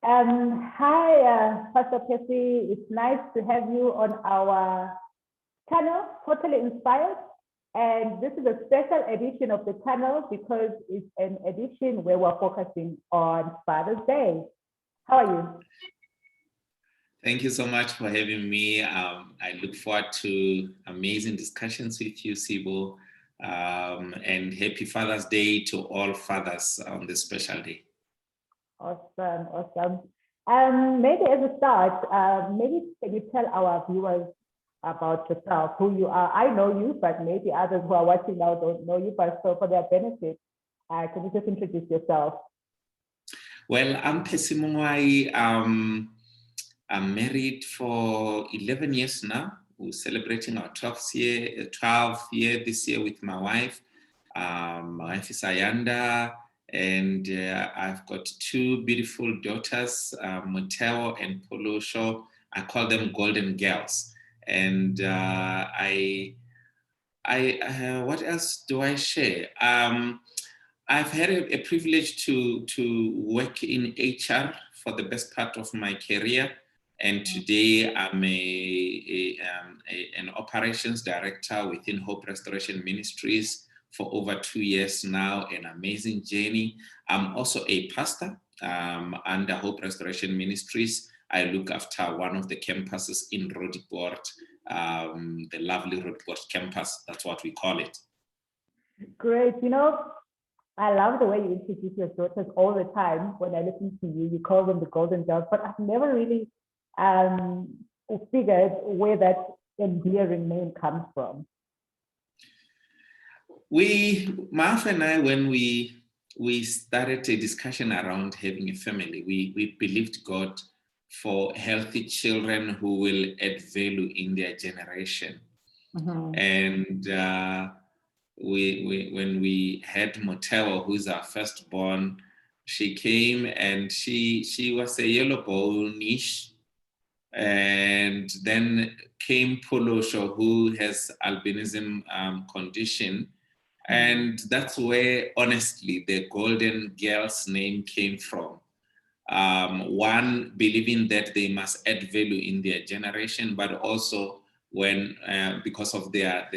Hi, Pastor Percy. It's nice to have you on our channel, Totally Inspired. And this is a special edition of the channel because it's an edition where we're focusing on Father's Day. How are you? Thank you so much for having me. I look forward to amazing discussions with you, Sibo. And happy Father's Day to all fathers on this special day. Awesome, awesome. Maybe as a start, maybe can you tell our viewers about yourself, who you are? I know you, but maybe others who are watching now don't know you, but so for their benefit, can you just introduce yourself? Well, I'm Percy Mongwai. I'm married for 11 years now. We're celebrating our 12th year this year with my wife. My wife is Ayanda, and I've got two beautiful daughters, Moteo and Polosho. I call them Golden Girls. And what else do I share? I've had a privilege to work in HR for the best part of my career. And today I'm an operations director within Hope Restoration Ministries for over 2 years now, an amazing journey. I'm also a pastor under Hope Restoration Ministries. I look after one of the campuses in Roodepoort, the lovely Roodepoort campus. That's what we call it. Great. You know, I love the way you introduce your daughters all the time. When I listen to you, you call them the Golden Girls, but I've never really figured where that endearing name comes from. My wife and I, when we started a discussion around having a family, we believed God for healthy children who will add value in their generation. Mm-hmm. And when we had Moteo, who's our firstborn, she came and she was a yellow bone-ish. And then came Polosho, who has albinism condition. And that's where, honestly, the Golden Girls name came from. One, believing that they must add value in their generation, but also when, because of their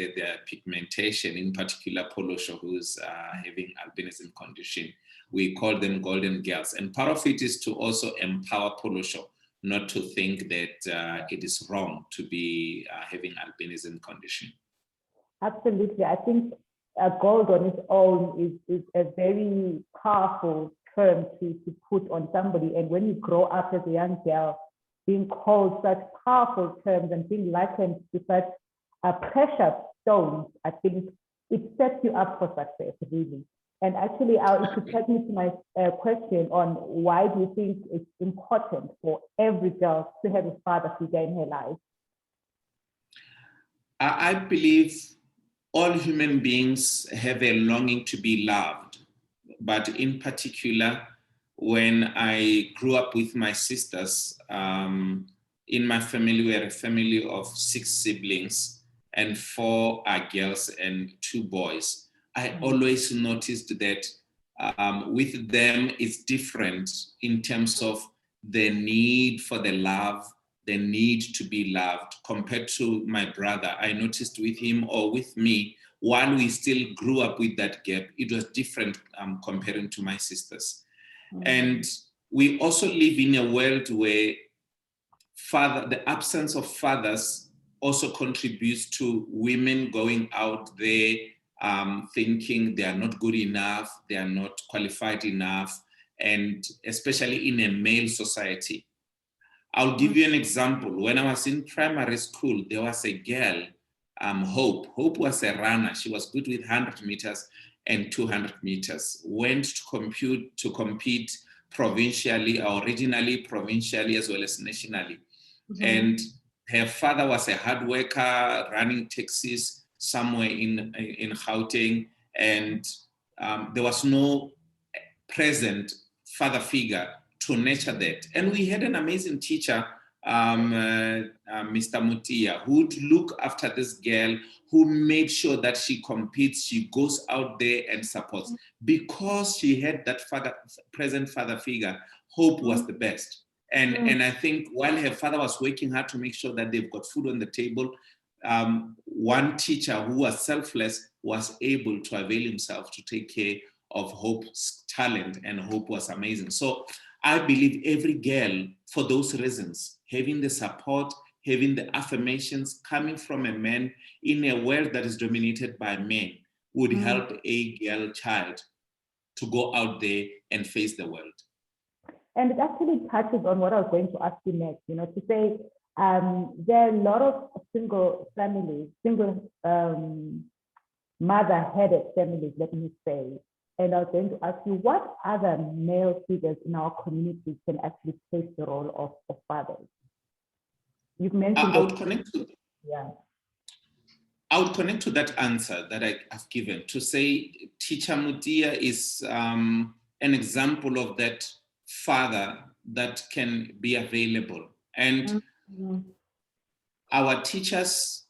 pigmentation, in particular Polosho, who's having albinism condition, we call them Golden Girls. And part of it is to also empower Polosho, not to think that it is wrong to be having albinism condition. Absolutely. I think gold on its own is a very powerful term to put on somebody. And when you grow up as a young girl, being called such powerful terms and being likened to such precious stones, I think it sets you up for success, really. And actually, it could take me to my question on why do you think it's important for every girl to have a father figure in her life? I believe all human beings have a longing to be loved. But in particular, when I grew up with my sisters, in my family, we are a family of 6 siblings, and 4 are girls and 2 boys. I always noticed that with them, it's different in terms of the need for the love, the need to be loved compared to my brother. I noticed with him or with me, while we still grew up with that gap, it was different comparing to my sisters. Mm-hmm. And we also live in a world where the absence of fathers also contributes to women going out there thinking they are not good enough, they are not qualified enough, and especially in a male society. I'll give you an example. When I was in primary school, there was a girl, Hope. Hope was a runner. She was good with 100 meters and 200 meters. Went to compete provincially, or regionally, provincially, as well as nationally. Mm-hmm. And her father was a hard worker, running taxis somewhere in Gauteng, and there was no present father figure to nurture that. And we had an amazing teacher, Mr. Mutia, who would look after this girl, who made sure that she competes, she goes out there and supports. Because she had that present father figure, Hope was the best. And I think while her father was working hard to make sure that they've got food on the table, one teacher who was selfless was able to avail himself to take care of Hope's talent, and Hope was amazing. So I believe every girl, for those reasons, having the support, having the affirmations coming from a man in a world that is dominated by men would help a girl child to go out there and face the world. And it actually touches on what I was going to ask you next, to say there are a lot of single families, mother-headed families, let me say. And I was going to ask you, what other male figures in our community can actually take the role of fathers? You've mentioned I would connect to, yeah. I would connect to that answer that I have given to say Teacher Mutia is an example of that father that can be available. And our teachers,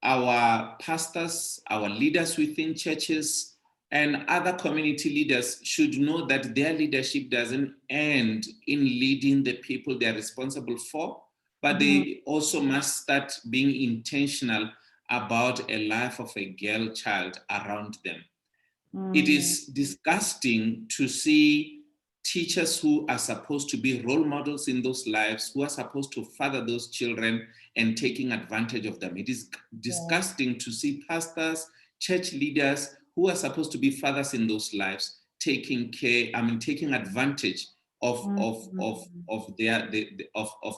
our pastors, our leaders within churches, and other community leaders should know that their leadership doesn't end in leading the people they're responsible for, but they also must start being intentional about a life of a girl child around them. It is disgusting to see teachers who are supposed to be role models in those lives, who are supposed to father those children, and taking advantage of them. It is disgusting to see pastors, church leaders who are supposed to be fathers in those lives taking advantage of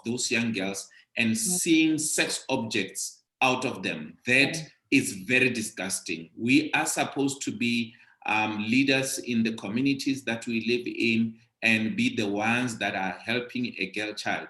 those young girls and seeing sex objects out of them. That is very disgusting. We are supposed to be leaders in the communities that we live in and be the ones that are helping a girl child.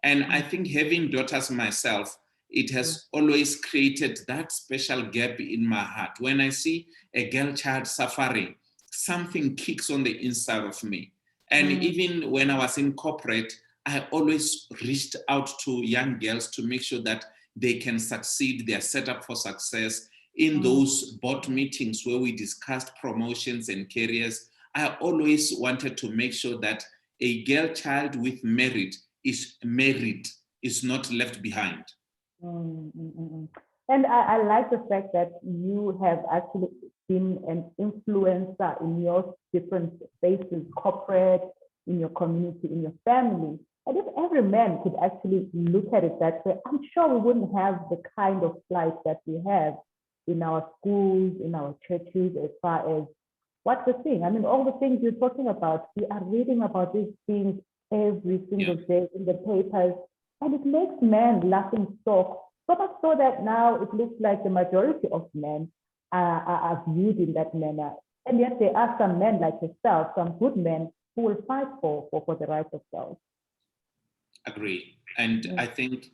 And I think having daughters myself, it has always created that special gap in my heart. When I see a girl child suffering, something kicks on the inside of me. And even when I was in corporate, I always reached out to young girls to make sure that they can succeed, they are set up for success. In those board meetings where we discussed promotions and careers, I always wanted to make sure that a girl child with merit is not left behind. And I like the fact that you have actually been an influencer in your different spaces, corporate, in your community, in your family. And if every man could actually look at it that way, I'm sure we wouldn't have the kind of plight that we have in our schools, in our churches, as far as what we're seeing. I mean, all the things you're talking about, we are reading about these things every single day in the papers, and it makes men laughing stock. So much so that now it looks like the majority of men are viewed in that manner. And yet there are some men like yourself, some good men, who will fight for the rights of girls. Agree. And I think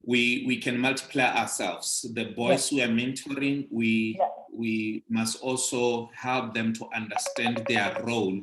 we can multiply ourselves. The boys who are mentoring, we must also help them to understand their role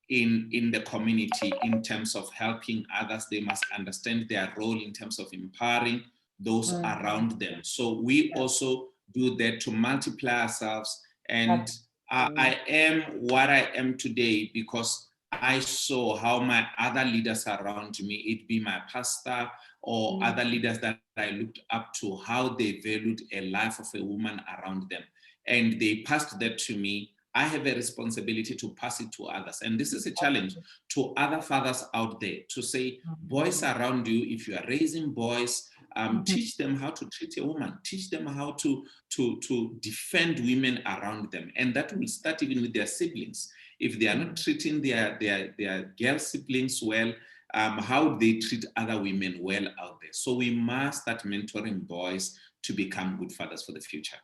in the community in terms of helping others. They must understand their role in terms of empowering those around them. So we also do that to multiply ourselves. And I am what I am today because I saw how my other leaders around me, it be my pastor or other leaders that I looked up to, how they valued a life of a woman around them. And they passed that to me. I have a responsibility to pass it to others. And this is a challenge to other fathers out there to say, boys around you, if you are raising boys, teach them how to treat a woman, teach them how to defend women around them. And that will start even with their siblings. If they are not treating their girl siblings well, how they treat other women well out there. So we must start mentoring boys to become good fathers for the future.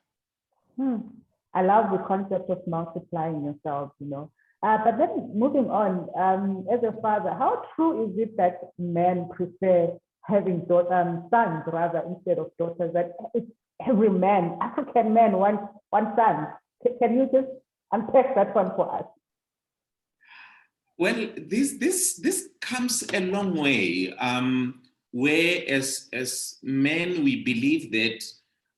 I love the concept of multiplying yourself, But then moving on, as a father, how true is it that men prefer having sons rather instead of daughters? That it's every man, African man, one son. Can you just unpack that one for us? Well, this comes a long way. Where as men, we believe that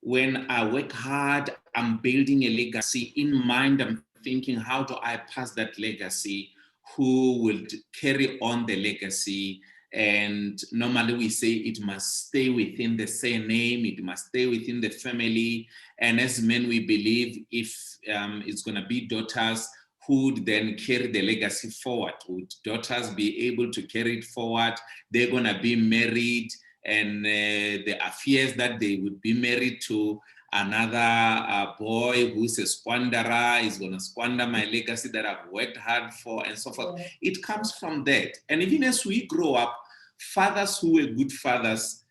when I work hard, I'm building a legacy. In mind, I'm thinking, how do I pass that legacy? who will carry on the legacy. And normally we say it must stay within the surname, it must stay within the family. And as men, we believe if it's going to be daughters who would then carry the legacy forward, would daughters be able to carry it forward? They're going to be married, and there are fears that they would be married to another boy who's a squanderer, is going to squander my legacy that I've worked hard for, and so forth. It comes from that. And even as we grow up, fathers who were good fathers,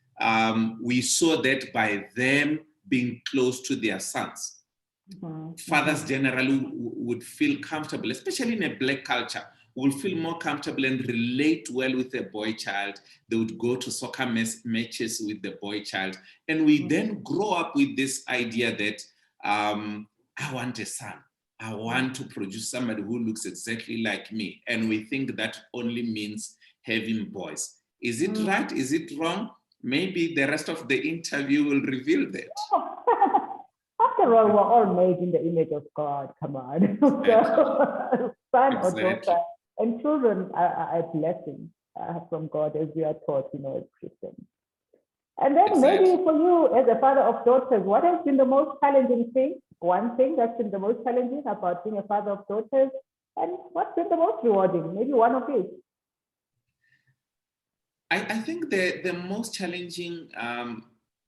we saw that by them being close to their sons. Fathers generally would feel comfortable, especially in a Black culture, will feel more comfortable and relate well with the boy child. They would go to soccer matches with the boy child. And we then grow up with this idea that I want a son. I want to produce somebody who looks exactly like me. And we think that only means having boys. Is it right? Is it wrong? Maybe the rest of the interview will reveal that. After all, we're all made in the image of God. Come on. So, son or daughter. And children are a blessing from God, as we are taught, as Christians. And then maybe for you, as a father of daughters, what has been the most challenging thing? One thing that's been the most challenging about being a father of daughters, and what's been the most rewarding? Maybe one of these. I think the most challenging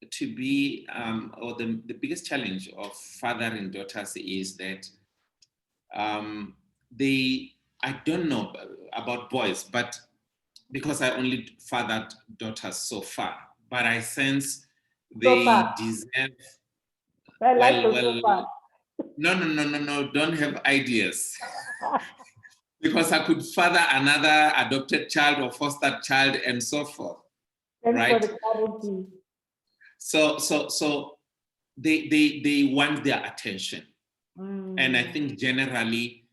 to be, or the biggest challenge of father and daughters is that I don't know about boys, but because I only fathered daughters so far, but I sense they deserve. No, don't have ideas. Because I could father another adopted child or foster child and so forth. Right? So they want their attention. And I think generally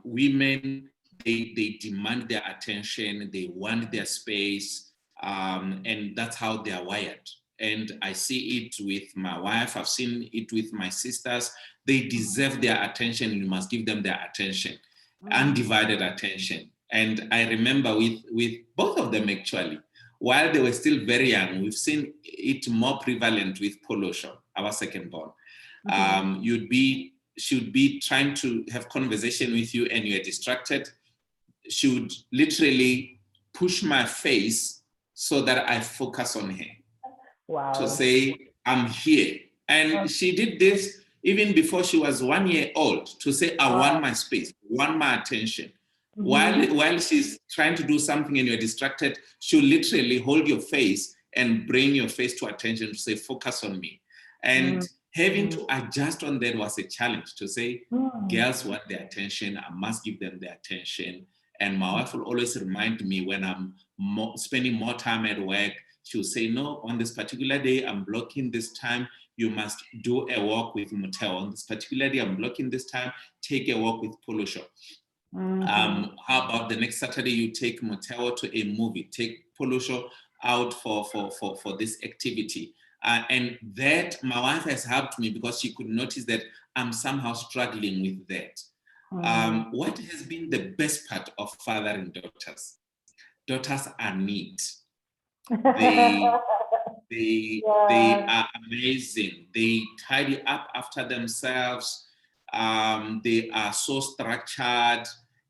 women, they demand their attention, they want their space, and that's how they are wired. And I see it with my wife, I've seen it with my sisters. They deserve their attention, you must give them their attention, undivided attention. And I remember with both of them actually, while they were still very young, we've seen it more prevalent with Polosho, our second born. She would be trying to have conversation with you and you're distracted. She would literally push my face so that I focus on her. Wow. To say, I'm here. And she did this even before she was 1 year old, to say, I want my space, want my attention. While she's trying to do something and you're distracted, she'll literally hold your face and bring your face to attention to say, focus on me. And having to adjust on that was a challenge, to say, girls want their attention, I must give them their attention. And my wife will always remind me when I'm spending more time at work, she'll say, no, on this particular day, I'm blocking this time, you must do a walk with Muteo. On this particular day, I'm blocking this time, take a walk with Polosho. How about the next Saturday, you take Muteo to a movie, take Polosho out for this activity. And that, my wife has helped me because she could notice that I'm somehow struggling with that. What has been the best part of fathering daughters? Daughters are neat. They are amazing. They tidy up after themselves. They are so structured.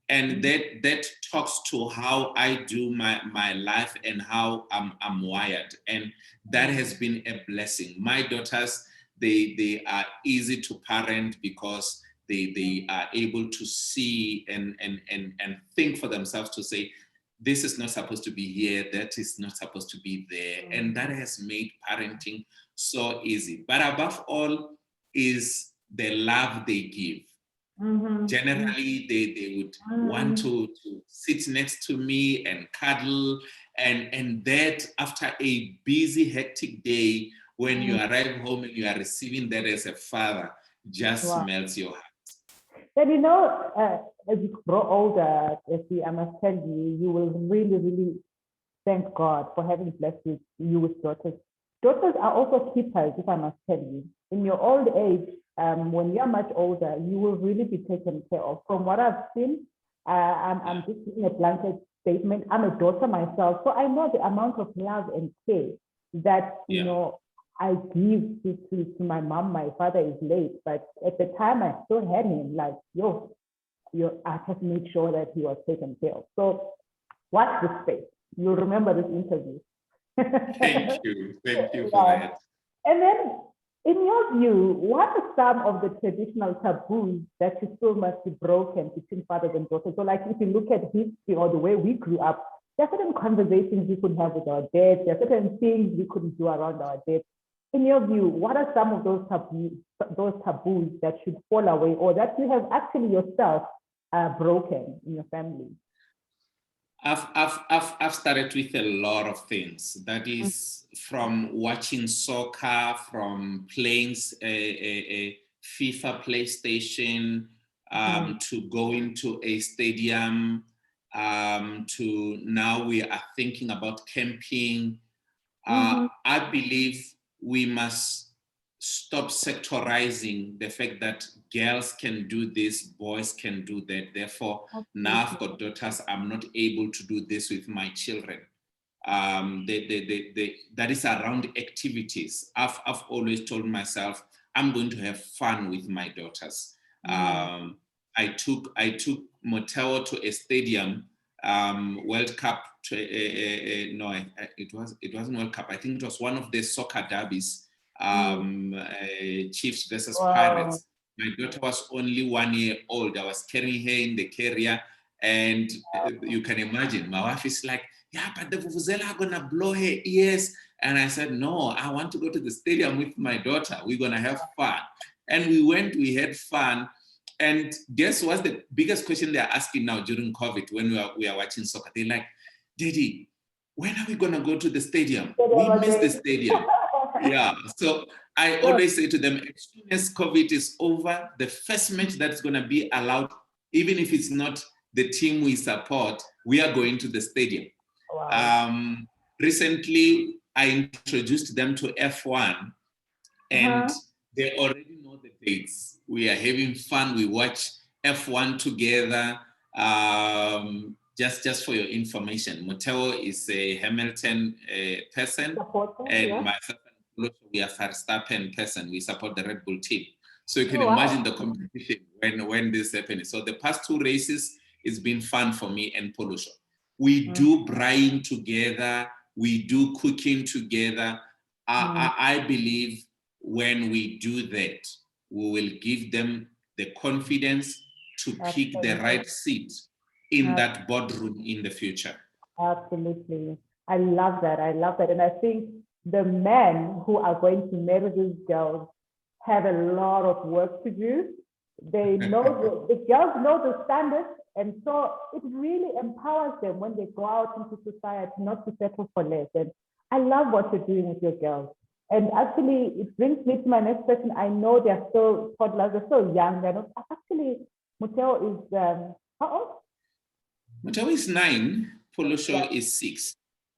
And that talks to how I do my life and how I'm wired. And that has been a blessing. My daughters, they are easy to parent because they are able to see and think for themselves, to say, this is not supposed to be here, that is not supposed to be there. And that has made parenting so easy. But above all is the love they give. Generally, they would want to sit next to me and cuddle. And that after a busy, hectic day, when you arrive home and you are receiving that as a father, just melts your heart. And as you grow older, I must tell you, you will really, really thank God for having blessed you with daughters. Daughters are also keepers, if I must tell you. In your old age, when you're much older, you will really be taken care of. From what I've seen, I'm just giving a blanket statement. I'm a daughter myself, so I know the amount of love and care that you know I give to my mom. My father is late, but at the time I still had him. Like, I just made sure that he was taken care of. So watch this space. You'll remember this interview. Thank you for that. And then, in your view, what are some of the traditional taboos that you feel must be broken between fathers and daughters? So, like, if you look at history or the way we grew up, there are certain conversations we couldn't have with our dads. There are certain things we couldn't do around our dads. In your view, what are some of those taboos that should fall away, or that you have actually yourself broken in your family? I've started with a lot of things. That is from watching soccer, from playing a FIFA PlayStation, to going to a stadium, to now we are thinking about camping. I believe we must stop sectorizing the fact that girls can do this, boys can do that. Therefore, now I've got daughters, I'm not able to do this with my children. That is around activities. I've always told myself, I'm going to have fun with my daughters. I took Moteo to a stadium, World Cup. It wasn't World Cup. I think it was one of the soccer derbies. Chiefs versus Pirates. My daughter was only 1 year old. I was carrying her in the carrier, and you can imagine, my wife is like, yeah, but the vuvuzela are gonna blow her ears. And I said, no, I want to go to the stadium with my daughter. We're gonna have fun. And we went, we had fun. And guess what's the biggest question they're asking now during COVID when we are watching soccer? They're like, Daddy, when are we gonna go to the stadium? We missed the stadium. Yeah, so I always say to them, as soon as COVID is over, the first match that's going to be allowed, even if it's not the team we support, we are going to the stadium. Wow. Recently, I introduced them to F1, and they already know the dates. We are having fun. We watch F1 together. Just for your information, Moteo is a Hamilton person, and myself, we are Verstappen person. We support the Red Bull team. So you can imagine the competition when this happens. So the past 2 races, it's been fun for me and Polusho. We do braaiing together. We do cooking together. I believe when we do that, we will give them the confidence to pick the right seat in that boardroom in the future. Absolutely. I love that. And I think the men who are going to marry these girls have a lot of work to do. They know the girls know the standards, and so it really empowers them when they go out into society not to settle for less. And I love what you're doing with your girls. And actually, it brings me to my next question. I know they're still toddlers, they're still young. They're not actually. Moteo is how old? Moteo is 9. Polusho is 6.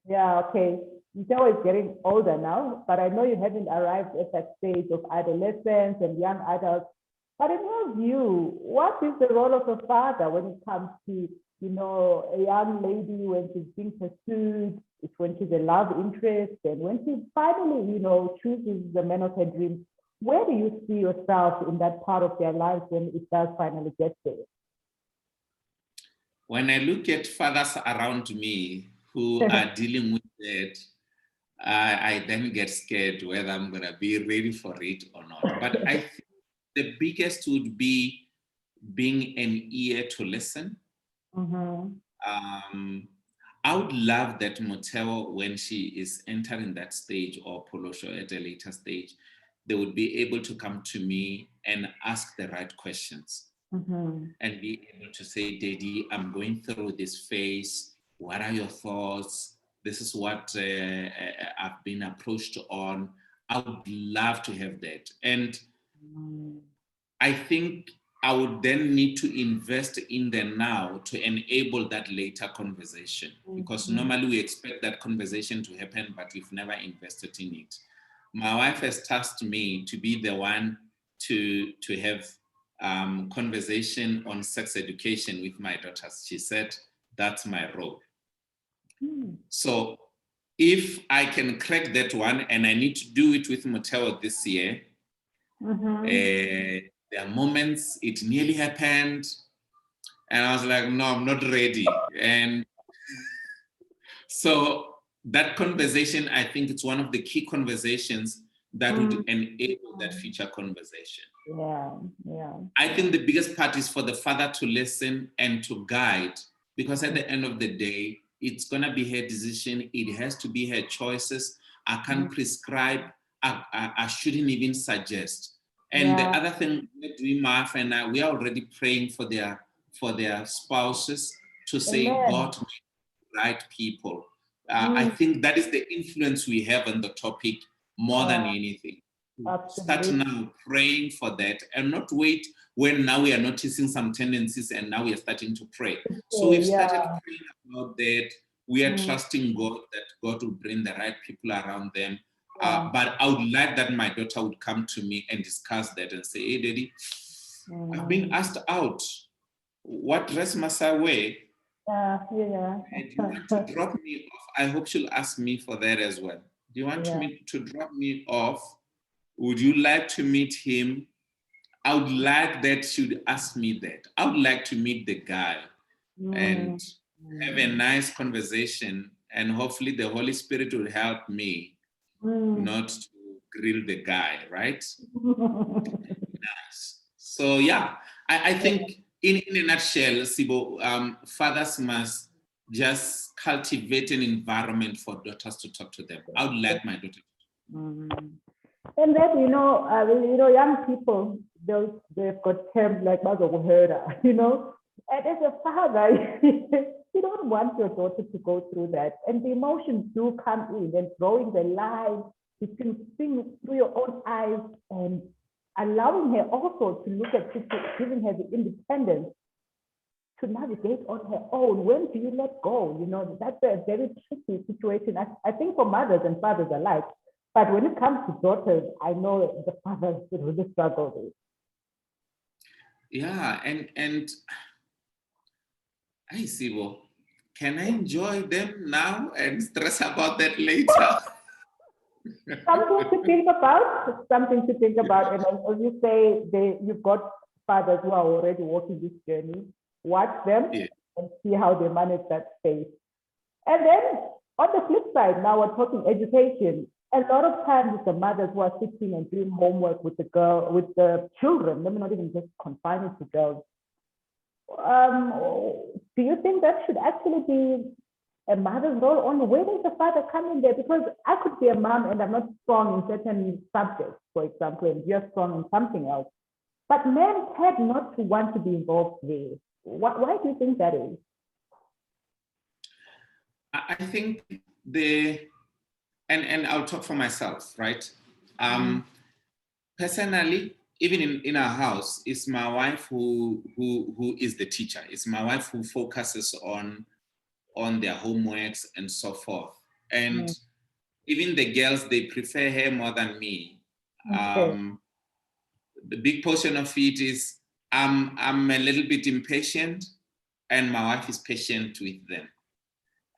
Yeah, okay. Moteo is getting older now, but I know you haven't arrived at that stage of adolescence and young adults. But in your view, what is the role of a father when it comes to, a young lady when she's being pursued, when she's a love interest, and when she finally, chooses the man of her dreams? Where do you see yourself in that part of their lives when it does finally get there? When I look at fathers around me who are dealing with that, I then get scared whether I'm going to be ready for it or not. But I think the biggest would be being an ear to listen. I would love that Moteo, when she is entering that stage, or Polosho at a later stage, they would be able to come to me and ask the right questions. And be able to say, Daddy, I'm going through this phase. What are your thoughts? This is what I've been approached on. I would love to have that. And I think I would then need to invest in them now to enable that later conversation. Because normally we expect that conversation to happen, but we've never invested in it. My wife has tasked me to be the one to have conversation on sex education with my daughters. She said, that's my role. So if I can crack that one, and I need to do it with Moteo this year, there are moments it nearly happened, and I was like, no, I'm not ready. And so that conversation, I think it's one of the key conversations that would enable that future conversation. Yeah. I think the biggest part is for the father to listen and to guide, because at the end of the day, it's going to be her decision. It has to be her choices. I can't prescribe. I shouldn't even suggest. And the other thing we're doing, Martha and I, we are already praying for their spouses to say, God, right people. I think that is the influence we have on the topic more than anything. Start now praying for that and not wait when now we are noticing some tendencies and now we are starting to pray. So we've started praying about that. We are trusting God that God will bring the right people around them. But I would like that my daughter would come to me and discuss that and say, hey, Daddy, I've been asked out. What dress must I wear? And you want to drop me off? I hope she'll ask me for that as well. Do you want me to drop me off? Would you like to meet him? I would like that she'd ask me that. I would like to meet the guy and have a nice conversation, and hopefully the Holy Spirit will help me not to grill the guy, right? Nice. So yeah, I think in a nutshell, Sibo, fathers must just cultivate an environment for daughters to talk to them. I would like my daughter. And then, young people, they've got terms like "bazokuhera," And as a father, you don't want your daughter to go through that. And the emotions do come in, and drawing the line between seeing through your own eyes and allowing her also to look at people, giving her the independence to navigate on her own. When do you let go? That's a very tricky situation. I think for mothers and fathers alike. But when it comes to daughters, I know the fathers really struggle with. Yeah, and I see. Well, can I enjoy them now and stress about that later? Something to think about. And as you say, you've got fathers who are already walking this journey. Watch them and see how they manage that space. And then on the flip side, now we're talking education. A lot of times it's the mothers who are sitting and doing homework with the children. Let me not even just confine it to girls. Do you think that should actually be a mother's role? On where does the father come in there? Because I could be a mom and I'm not strong in certain subjects, for example, and you're strong in something else. But men tend not to want to be involved there. Why do you think that is? I think and I'll talk for myself, right? Personally, even in our house, it's my wife who is the teacher. It's my wife who focuses on their homeworks and so forth. And even the girls, they prefer her more than me. The big portion of it is I'm a little bit impatient, and my wife is patient with them.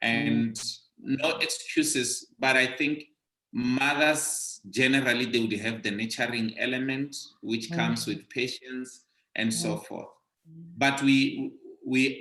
And no excuses, but I think mothers generally, they would have the nurturing element which comes with patience and so forth. But we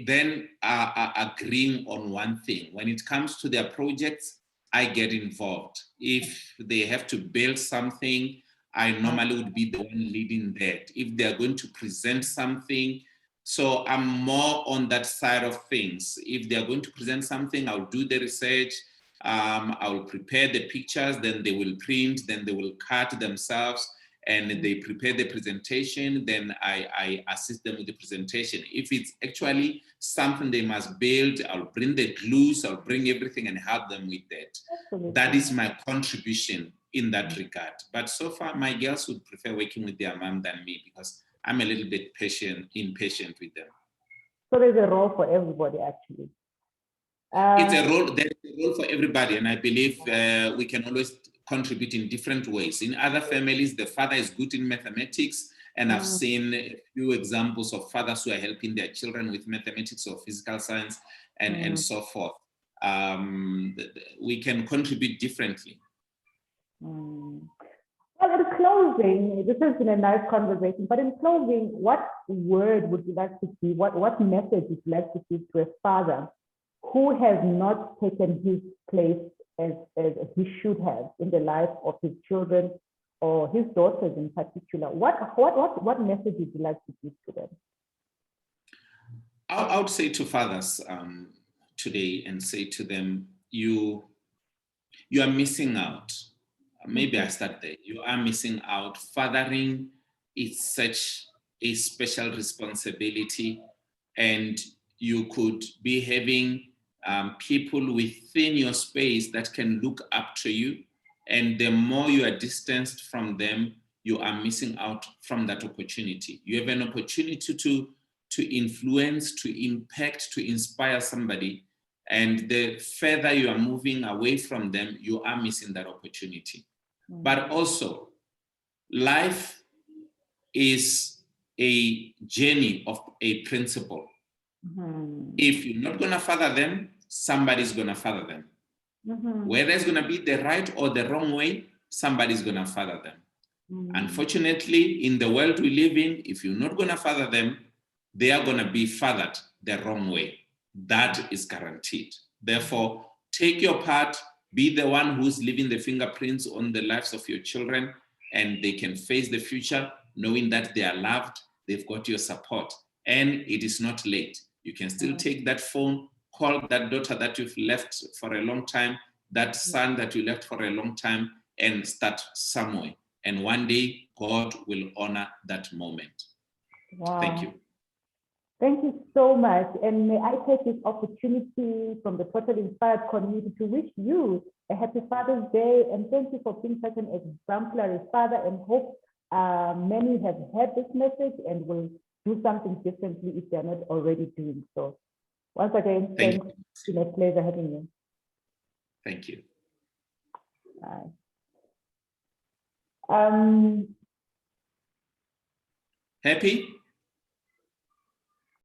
then are agreeing on one thing. When it comes to their projects, I get involved. If they have to build something, I normally would be the one leading that. If they're going to present something, so I'm more on that side of things. If they're going to present something, I'll do the research. I will prepare the pictures, then they will print, then they will cut themselves, and they prepare the presentation. Then I assist them with the presentation. If it's actually something they must build, I'll bring the glues, I'll bring everything and help them with that. Absolutely. That is my contribution in that regard. But so far, my girls would prefer working with their mom than me, because I'm a little bit impatient with them. So there's a role for everybody, actually. There's a role for everybody, and I believe we can always contribute in different ways. In other families, the father is good in mathematics And I've seen a few examples of fathers who are helping their children with mathematics or physical science and so forth. We can contribute differently. Well, in closing, this has been a nice conversation, but in closing, what word would you like to give, what message would you like to give to a father who has not taken his place as he should have in the life of his children or his daughters in particular? What message would you like to give to them? I would say to fathers today and say to them, you are missing out. Maybe I start there. You are missing out. Fathering is such a special responsibility, and you could be having people within your space that can look up to you. And the more you are distanced from them, you are missing out from that opportunity. You have an opportunity to influence, to impact, to inspire somebody. And the further you are moving away from them, you are missing that opportunity. But also, life is a journey of a principle. If you're not going to father them, somebody's going to father them. Whether it's going to be the right or the wrong way, somebody's going to father them. Unfortunately, in the world we live in, if you're not going to father them, they are going to be fathered the wrong way. That is guaranteed. Therefore, take your part, be the one who's leaving the fingerprints on the lives of your children, and they can face the future knowing that they are loved, they've got your support, and it is not late. You can still take that phone, call that daughter that you've left for a long time, that son that you left for a long time, and start somewhere. And one day, God will honor that moment. Wow. Thank you. Thank you so much. And may I take this opportunity from the Totally Inspired community to wish you a happy Father's Day, and thank you for being such an exemplary father, and hope many have heard this message and will do something differently if they're not already doing so. Once again, thanks. It's been a pleasure having you. Thank you. Bye. Happy?